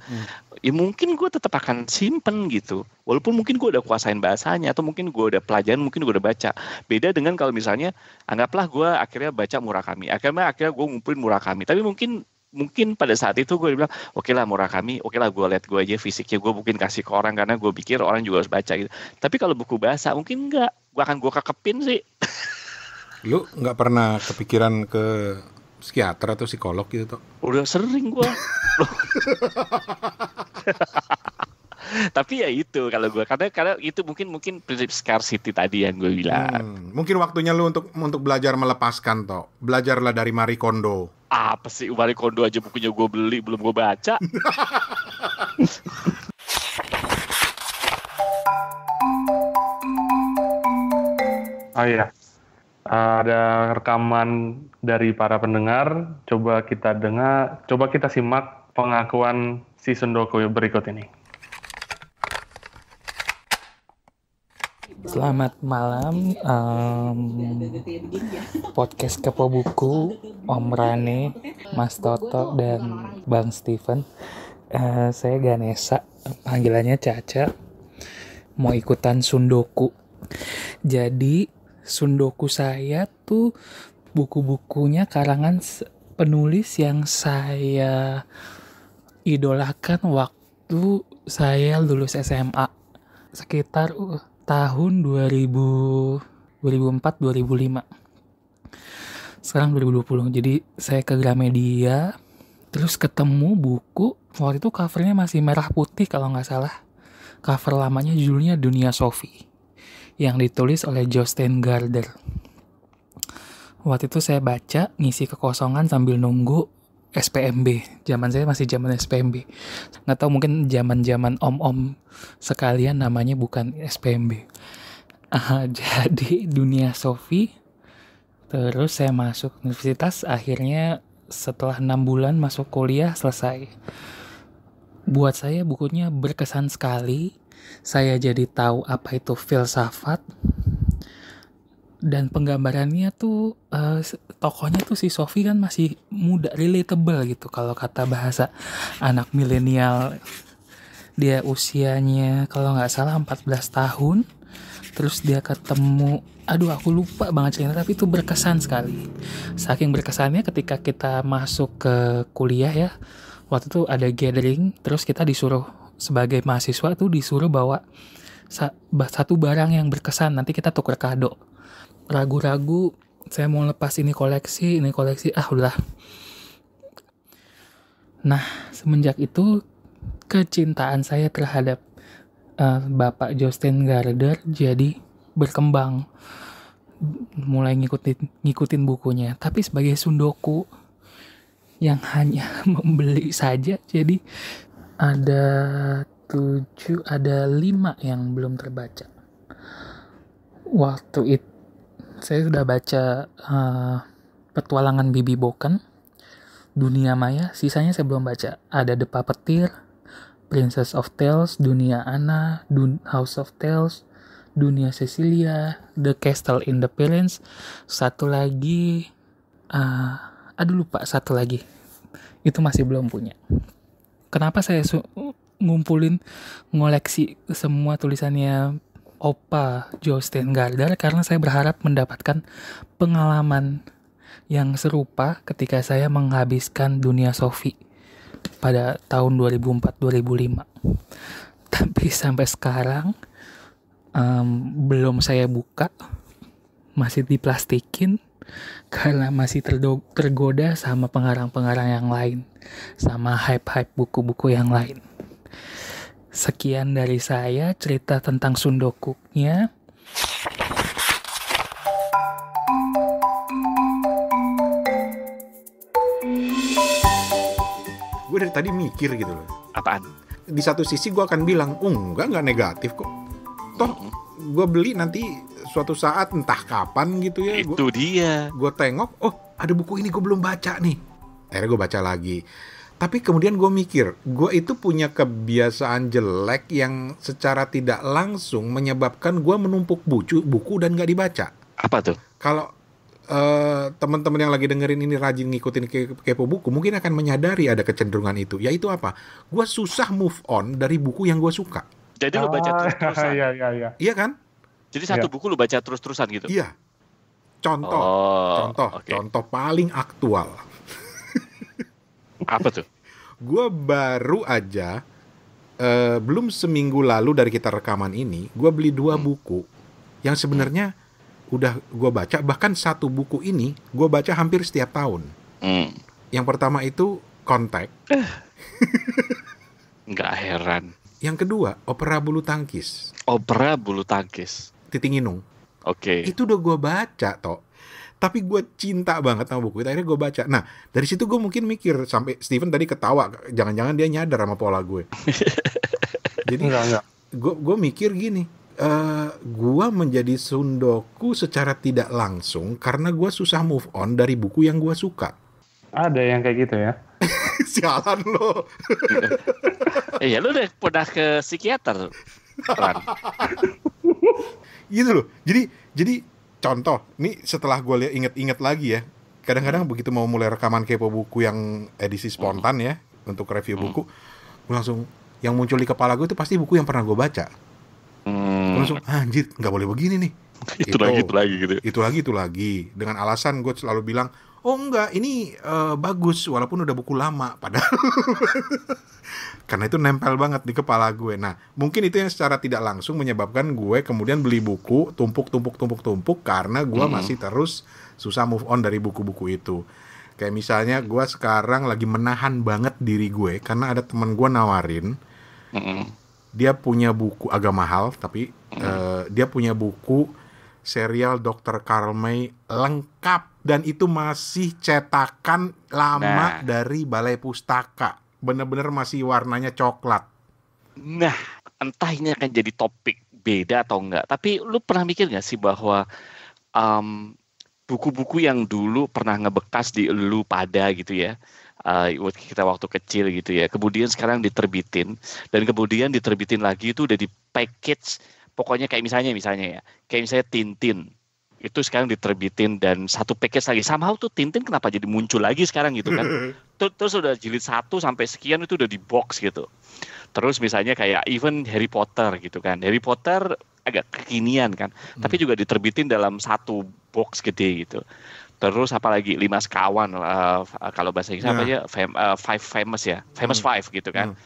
Ya mungkin gue tetap akan simpen gitu. Walaupun mungkin gue udah kuasain bahasanya. Atau mungkin gue udah pelajaran, mungkin gue udah baca. Beda dengan kalau misalnya anggaplah gue akhirnya baca Murakami. Akhirnya gue ngumpulin Murakami. Tapi mungkin pada saat itu gue bilang oke lah Murakami, oke lah gue lihat gue aja fisiknya, gue mungkin kasih ke orang karena gue pikir orang juga harus baca gitu. Tapi kalau buku bahasa mungkin enggak, gue kekepin sih. Lu nggak pernah kepikiran ke psikiater atau psikolog gitu toh? Udah sering gue. Tapi ya itu kalau gue karena itu mungkin prinsip scarcity tadi yang gue bilang. Mungkin waktunya lu untuk belajar melepaskan toh. Belajarlah dari Marie Kondo. Apa sih Marie Kondo aja bukunya gue beli belum gue baca. Oh iya, ada rekaman dari para pendengar. Coba kita simak pengakuan si Sundoku berikut ini. Selamat malam, podcast Kepo Buku, Om Rane, Mas Toto, dan Bang Steven. Saya Ganesha, panggilannya Caca, mau ikutan Sundoku. Jadi Sundoku saya tuh buku-bukunya karangan penulis yang saya idolakan waktu saya lulus SMA, sekitar tahun 2004-2005. Sekarang 2020. Jadi saya ke Gramedia, terus ketemu buku. Waktu itu covernya masih merah putih kalau nggak salah. Cover lamanya judulnya Dunia Sophie, yang ditulis oleh Jostein Gaarder. Waktu itu saya baca, ngisi kekosongan sambil nunggu SPMB. Zaman saya masih zaman SPMB. Nggak tahu mungkin zaman om-om sekalian namanya bukan SPMB. Jadi Dunia Sophie. Terus saya masuk universitas. Akhirnya setelah 6 bulan masuk kuliah selesai. Buat saya bukunya berkesan sekali. Saya jadi tahu apa itu filsafat. Dan penggambarannya tuh tokohnya tuh si Sophie kan masih muda, relatable gitu kalau kata bahasa anak milenial. Dia usianya kalau nggak salah 14 tahun. Terus dia ketemu, aku lupa banget cerita, tapi itu berkesan sekali. Saking berkesannya ketika kita masuk ke kuliah ya, waktu itu ada gathering, terus kita disuruh sebagai mahasiswa tuh disuruh bawa satu barang yang berkesan, nanti kita tukar kado. Ragu-ragu, saya mau lepas ini koleksi, udah. Nah, semenjak itu kecintaan saya terhadap Bapak Jostein Gaarder jadi berkembang. Mulai ngikutin bukunya, tapi sebagai Sundoku yang hanya membeli saja, jadi ada 5 yang belum terbaca. Waktu itu saya sudah baca Petualangan Bibi Boken, Dunia Maya, sisanya saya belum baca. Ada The Puppeteer, Princess of Tales, Dunia Anna, House of Tales, Dunia Cecilia, The Castle in the Prince. Satu lagi, satu lagi. Itu masih belum punya. Kenapa saya ngoleksi semua tulisannya Opa Jostein Gaarder? Karena saya berharap mendapatkan pengalaman yang serupa ketika saya menghabiskan Dunia Sophie pada tahun 2004-2005. Tapi sampai sekarang belum saya buka, masih diplastikin. Karena masih tergoda sama pengarang-pengarang yang lain, sama hype-hype buku-buku yang lain. Sekian dari saya cerita tentang Sundokuknya. Gue dari tadi mikir gitu loh. Apaan? Di satu sisi gue akan bilang, enggak negatif kok. Toh gue beli nanti suatu saat entah kapan gitu ya. Itu dia. Gue tengok, oh ada buku ini gue belum baca nih. Akhirnya gue baca lagi. Tapi kemudian gue mikir, gue itu punya kebiasaan jelek yang secara tidak langsung menyebabkan gue menumpuk buku dan gak dibaca. Apa tuh? Kalau teman-teman yang lagi dengerin ini rajin ngikutin kepo buku, mungkin akan menyadari ada kecenderungan itu. Yaitu apa? Gue susah move on dari buku yang gue suka. Jadi lu baca terus-terusan? Iya. Iya kan? Jadi satu buku lu baca terus-terusan gitu? Iya. Contoh Okay. Contoh paling aktual. Apa tuh? Gue baru aja belum seminggu lalu dari kita rekaman ini, gue beli 2 buku yang sebenarnya udah gue baca. Bahkan satu buku ini gue baca hampir setiap tahun. Yang pertama itu Kontak. Nggak heran. Yang kedua Opera Bulu Tangkis. Opera Bulu Tangkis. Titinginung. Oke. Itu udah gue baca toh. Tapi gue cinta banget sama buku itu. Akhirnya gue baca. Nah dari situ gue mungkin mikir, sampai Steven tadi ketawa, jangan-jangan dia nyadar sama pola gue. Jadi Enggak. gue mikir gini, gue menjadi sundoku secara tidak langsung karena gue susah move on dari buku yang gue suka. Ada yang kayak gitu ya. Sialan lo. Ya lu udah pernah ke psikiater kan? Gitu loh. Jadi contoh, nih setelah gue inget-inget lagi ya, kadang-kadang begitu mau mulai rekaman kepo buku yang edisi spontan ya, untuk review buku, gue langsung, yang muncul di kepala gue itu pasti buku yang pernah gue baca. Gue langsung, anjir, nggak boleh begini nih. Itu lagi gitu. Itu lagi. Dengan alasan gue selalu bilang, oh enggak, ini bagus walaupun udah buku lama. Padahal karena itu nempel banget di kepala gue. Nah, mungkin itu yang secara tidak langsung menyebabkan gue kemudian beli buku tumpuk karena gue masih terus susah move on dari buku-buku itu. Kayak misalnya gue sekarang lagi menahan banget diri gue karena ada teman gue nawarin, dia punya buku agak mahal tapi dia punya buku serial Dr. Karl May lengkap, dan itu masih cetakan lama dari Balai Pustaka. Bener-bener masih warnanya coklat. Nah, entah ini akan jadi topik beda atau enggak, tapi lu pernah mikir nggak sih bahwa buku-buku yang dulu pernah ngebekas di lu pada gitu ya, kita waktu kecil gitu ya, kemudian sekarang diterbitin, dan kemudian diterbitin lagi itu udah di package, pokoknya kayak misalnya ya, kayak misalnya Tintin itu sekarang diterbitin dan satu package lagi, somehow tuh Tintin kenapa jadi muncul lagi sekarang gitu kan. Terus udah jilid 1 sampai sekian itu udah di box gitu. Terus misalnya kayak even Harry Potter gitu kan, Harry Potter agak kekinian kan, tapi juga diterbitin dalam satu box gede gitu. Terus apalagi 5 sekawan, kalau bahasa Inggris apa ya, Five Famous ya, Famous Five gitu kan.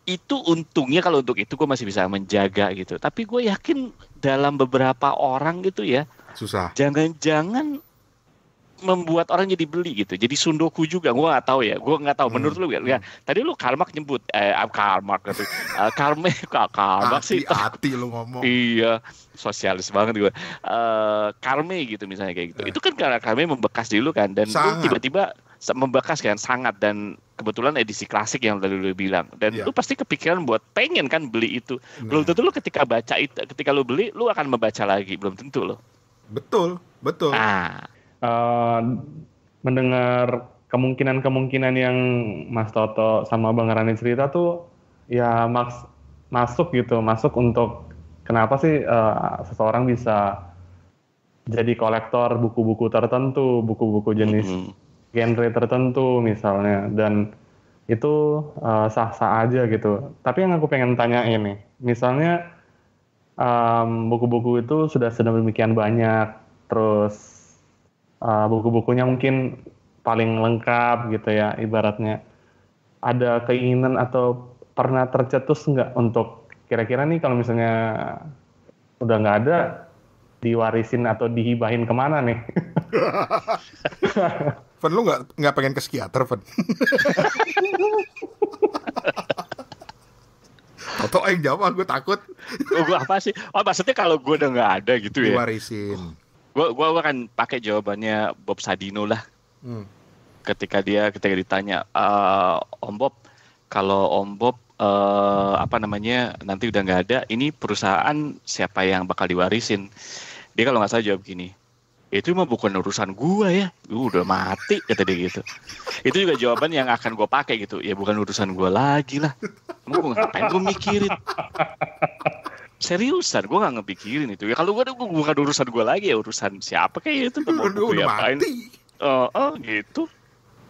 Itu untungnya kalau untuk itu gue masih bisa menjaga gitu. Tapi gue yakin dalam beberapa orang gitu ya, susah. Jangan-jangan membuat orang jadi beli gitu. Jadi sundoku juga. Gue nggak tahu ya. Gue nggak tahu. Menurut lu ya. Tadi lu Karl Marx nyebut. Karl Marx gitu. Karl Marx sih. Hati lu ngomong. Iya. Sosialis banget gue. Karl May gitu misalnya kayak gitu. Itu kan karena Karl May membekas di lu kan. Dan lu tiba-tiba membekas kan sangat, dan kebetulan edisi klasik yang tadi lu bilang, dan lu pasti kepikiran buat pengen kan beli itu. Belum tentu lu ketika baca itu, ketika lu beli lu akan membaca lagi, belum tentu lo. Betul. Mendengar kemungkinan yang Mas Toto sama Bang Rani cerita tuh ya masuk untuk kenapa sih seseorang bisa jadi kolektor buku-buku tertentu, buku-buku jenis genre tertentu misalnya, dan itu sah-sah aja gitu. Tapi yang aku pengen tanya ini, misalnya buku-buku itu sudah sedemikian banyak, terus buku-bukunya mungkin paling lengkap gitu ya ibaratnya. Ada keinginan atau pernah tercetus nggak untuk kira-kira nih kalau misalnya udah nggak ada, diwarisin atau dihibahin kemana nih? Fen, lu nggak pengen ke psikiater, Fen? Toto yang jawab, gue takut. Gue apa sih? Oh, maksudnya kalau gue udah nggak ada gitu ya? Diwarisin. Gue akan pakai jawabannya Bob Sadino lah. Ketika ditanya, Om Bob, kalau Om Bob nanti udah nggak ada, ini perusahaan siapa yang bakal diwarisin? Dia kalau nggak salah jawab gini, itu mah bukan urusan gua ya, udah mati, kata dia gitu. Itu juga jawaban yang akan gue pakai gitu. Ya bukan urusan gua lagi lah. Emang gue ngapain gue mikirin? Seriusan, gue nggak ngepikirin itu. Ya kalau gue bukan urusan gue lagi, ya urusan siapa kayak itu. Udah mati. Gitu.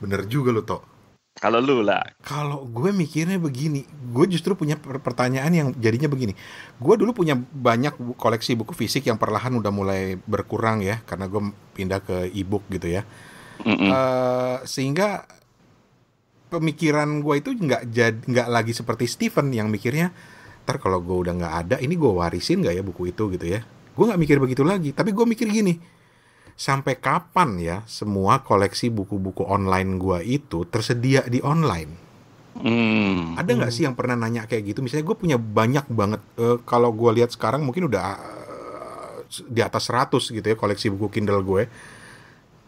Bener juga lo, Tok. Kalau lu lah. Kalau gue mikirnya begini, gue justru punya pertanyaan yang jadinya begini. Gue dulu punya banyak koleksi buku fisik yang perlahan udah mulai berkurang ya, karena gue pindah ke e-book gitu ya. Sehingga pemikiran gue itu nggak lagi seperti Stephen yang mikirnya, ntar kalau gue udah nggak ada, ini gue warisin nggak ya buku itu gitu ya. Gue nggak mikir begitu lagi, tapi gue mikir gini. Sampai kapan ya semua koleksi buku-buku online gua itu tersedia di online? Ada nggak sih yang pernah nanya kayak gitu? Misalnya gue punya banyak banget, kalau gua lihat sekarang mungkin udah di atas 100 gitu ya koleksi buku Kindle gue.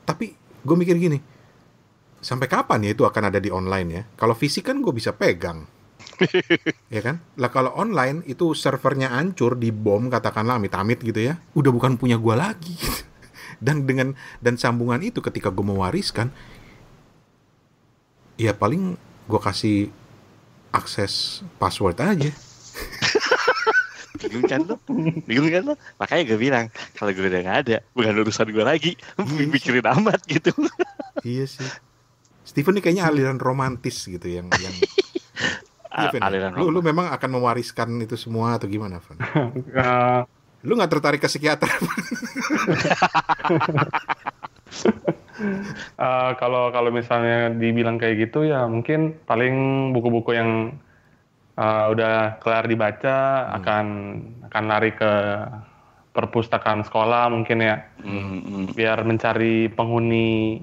Tapi gue mikir gini, sampai kapan ya itu akan ada di online ya? Kalau fisik kan gue bisa pegang. Ya kan? Lah kalau online itu servernya hancur, dibom katakanlah amit-amit gitu ya. Udah bukan punya gua lagi. Dan sambungan itu ketika gue mewariskan, ya paling gue kasih akses password aja. Bingung kan lo? Makanya gue bilang, kalau gue udah gak ada, bukan urusan gue lagi. Mikirin amat gitu. Iya sih. Stephen ini kayaknya aliran romantis gitu yang aliran lu memang akan mewariskan itu semua atau gimana, Van? Lu nggak tertarik ke psikiater? Kalau misalnya dibilang kayak gitu ya mungkin paling buku-buku yang udah kelar dibaca akan lari ke perpustakaan sekolah mungkin ya, biar mencari penghuni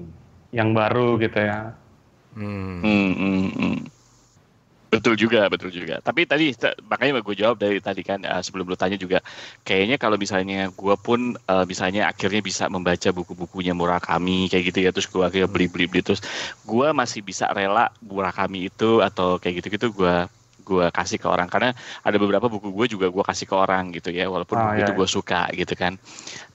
yang baru gitu ya. Betul juga. Tapi tadi makanya gue jawab dari tadi kan, sebelum lu tanya juga, kayaknya kalau misalnya gue pun misalnya akhirnya bisa membaca buku-bukunya Murakami kayak gitu ya, terus gue akhirnya beli terus gue masih bisa rela Murakami itu atau kayak gitu gue kasih ke orang, karena ada beberapa buku gue juga gue kasih ke orang gitu ya, walaupun buku itu gue suka gitu kan.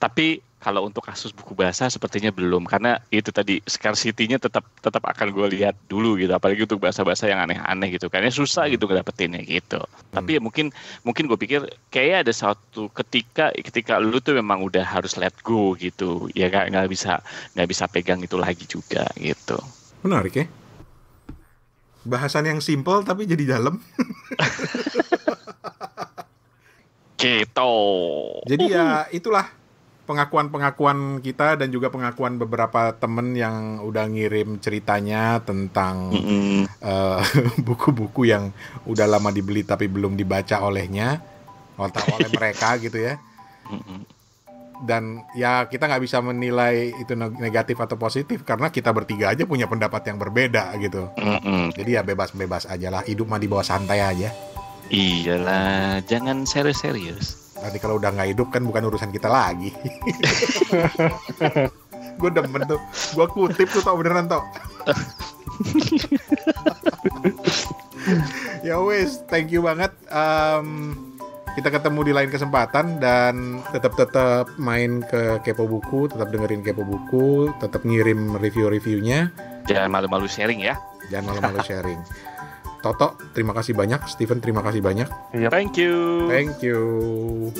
Tapi kalau untuk kasus buku bahasa sepertinya belum, karena itu tadi scarcity-nya tetap akan gue lihat dulu gitu, apalagi untuk bahasa-bahasa yang aneh-aneh gitu, kayaknya susah gitu ngedapetinnya gitu. Tapi ya mungkin gue pikir kayaknya ada suatu ketika lu tuh memang udah harus let go gitu, ya nggak bisa pegang itu lagi juga gitu. Menarik ya. Bahasan yang simple tapi jadi dalam. Gitu. Jadi ya itulah pengakuan kita dan juga pengakuan beberapa temen yang udah ngirim ceritanya tentang buku-buku yang udah lama dibeli tapi belum dibaca oleh mereka gitu ya. Dan ya kita nggak bisa menilai itu negatif atau positif karena kita bertiga aja punya pendapat yang berbeda gitu. Jadi ya bebas aja lah, hidup mah dibawa santai aja. Iyalah, jangan serius. Nanti kalau udah nggak hidup kan bukan urusan kita lagi. Gue demen tuh, gue kutip tuh tau beneran tau. Ya wes, thank you banget. Kita ketemu di lain kesempatan dan tetap main ke Kepo Buku, tetap dengerin Kepo Buku, tetap ngirim review-reviewnya. Jangan malu-malu sharing ya. Jangan malu-malu sharing. Toto, terima kasih banyak. Stephen, terima kasih banyak. Thank you. Thank you.